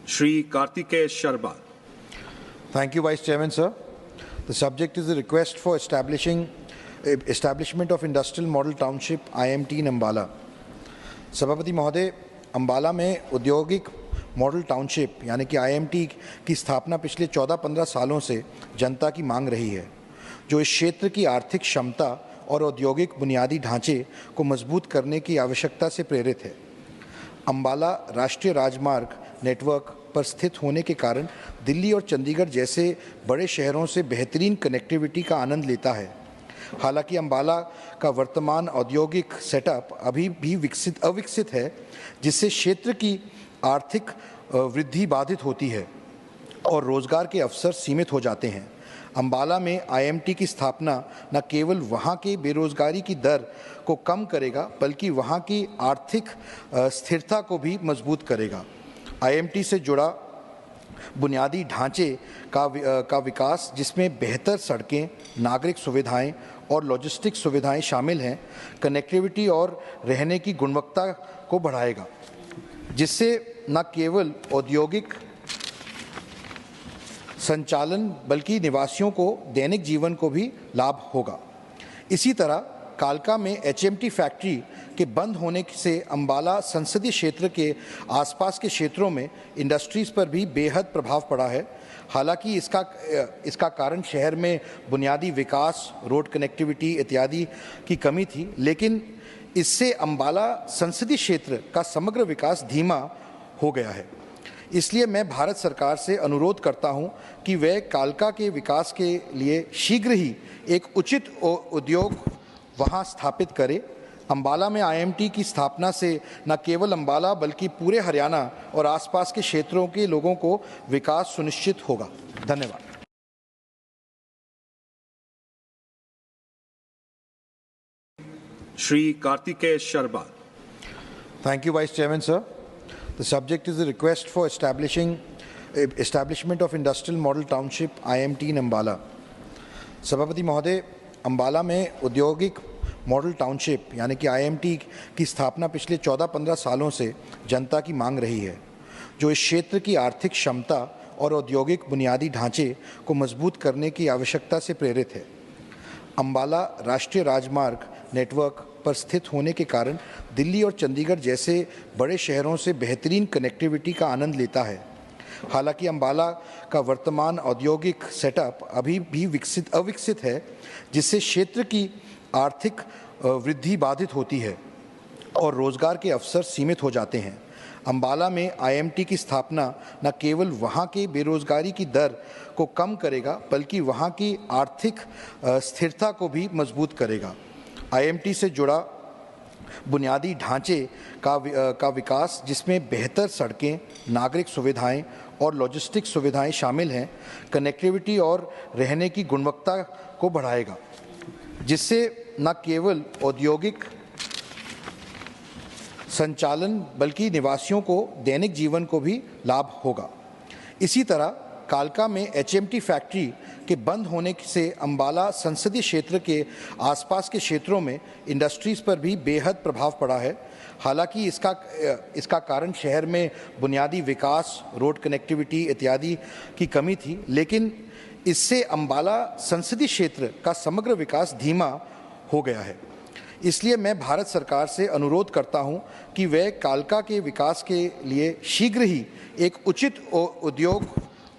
Shri Kartikeya Sharma. Thank you, Vice Chairman, sir. The subject is a request for establishment of Industrial Model Township IMT in Ambala. सभापति महोदय, अम्बाला में औद्योगिक model township यानी कि IMT की स्थापना पिछले 14-15 सालों से जनता की मांग रही है, जो इस क्षेत्र की आर्थिक क्षमता और औद्योगिक बुनियादी ढांचे को मजबूत करने की आवश्यकता से प्रेरित है। अम्बाला राष्ट्रीय राजमार्ग नेटवर्क पर स्थित होने के कारण दिल्ली और चंडीगढ़ जैसे बड़े शहरों से बेहतरीन कनेक्टिविटी का आनंद लेता है। हालांकि अम्बाला का वर्तमान औद्योगिक सेटअप अभी भी अविकसित है, जिससे क्षेत्र की आर्थिक वृद्धि बाधित होती है और रोजगार के अवसर सीमित हो जाते हैं। अम्बाला में IMT की स्थापना न केवल वहां के बेरोजगारी की दर को कम करेगा, बल्कि वहां की आर्थिक स्थिरता को भी मजबूत करेगा। IMT से जुड़ा बुनियादी ढांचे का विकास, जिसमें बेहतर सड़कें, नागरिक सुविधाएं और लॉजिस्टिक सुविधाएं शामिल हैं, कनेक्टिविटी और रहने की गुणवत्ता को बढ़ाएगा, जिससे न केवल औद्योगिक संचालन बल्कि निवासियों को दैनिक जीवन को भी लाभ होगा। इसी तरह कालका में HMT फैक्ट्री के बंद होने से अम्बाला संसदीय क्षेत्र के आसपास के क्षेत्रों में इंडस्ट्रीज पर भी बेहद प्रभाव पड़ा है। हालांकि इसका कारण शहर में बुनियादी विकास, रोड कनेक्टिविटी इत्यादि की कमी थी, लेकिन इससे अम्बाला संसदीय क्षेत्र का समग्र विकास धीमा हो गया है। इसलिए मैं भारत सरकार से अनुरोध करता हूं कि वह कालका के विकास के लिए शीघ्र ही एक उचित उद्योग वहां स्थापित करे। अम्बाला में IMT की स्थापना से न केवल अम्बाला बल्कि पूरे हरियाणा और आसपास के क्षेत्रों के लोगों को विकास सुनिश्चित होगा। धन्यवाद। Shri Kartikeya Sharma. Thank you, Vice Chairman, sir. The subject is a request for establishment of Industrial Model Township IMT in Ambala. सभापति महोदय, अम्बाला में औद्योगिक मॉडल टाउनशिप यानी कि IMT की स्थापना पिछले 14-15 सालों से जनता की मांग रही है, जो इस क्षेत्र की आर्थिक क्षमता और औद्योगिक बुनियादी ढांचे को मजबूत करने की आवश्यकता से प्रेरित है। अम्बाला राष्ट्रीय राजमार्ग नेटवर्क पर स्थित होने के कारण दिल्ली और चंडीगढ़ जैसे बड़े शहरों से बेहतरीन कनेक्टिविटी का आनंद लेता है। हालांकि अम्बाला का वर्तमान औद्योगिक सेटअप अभी भी अविकसित है, जिससे क्षेत्र की आर्थिक वृद्धि बाधित होती है और रोजगार के अवसर सीमित हो जाते हैं। अम्बाला में IMT की स्थापना न केवल वहां के बेरोजगारी की दर को कम करेगा, बल्कि वहां की आर्थिक स्थिरता को भी मजबूत करेगा। IMT से जुड़ा बुनियादी ढांचे का विकास, जिसमें बेहतर सड़कें, नागरिक सुविधाएं और लॉजिस्टिक सुविधाएं शामिल हैं, कनेक्टिविटी और रहने की गुणवत्ता को बढ़ाएगा, जिससे न केवल औद्योगिक संचालन बल्कि निवासियों को दैनिक जीवन को भी लाभ होगा। इसी तरह कालका में HMT फैक्ट्री के बंद होने से अम्बाला संसदीय क्षेत्र के आसपास के क्षेत्रों में इंडस्ट्रीज पर भी बेहद प्रभाव पड़ा है। हालांकि इसका कारण शहर में बुनियादी विकास, रोड कनेक्टिविटी इत्यादि की कमी थी, लेकिन इससे अम्बाला संसदीय क्षेत्र का समग्र विकास धीमा हो गया है। इसलिए मैं भारत सरकार से अनुरोध करता हूं कि वह कालका के विकास के लिए शीघ्र ही एक उचित उद्योग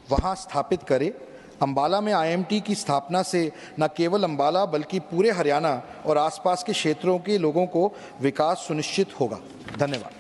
वहां स्थापित करे। अम्बाला में IMT की स्थापना से न केवल अम्बाला बल्कि पूरे हरियाणा और आसपास के क्षेत्रों के लोगों को विकास सुनिश्चित होगा। धन्यवाद।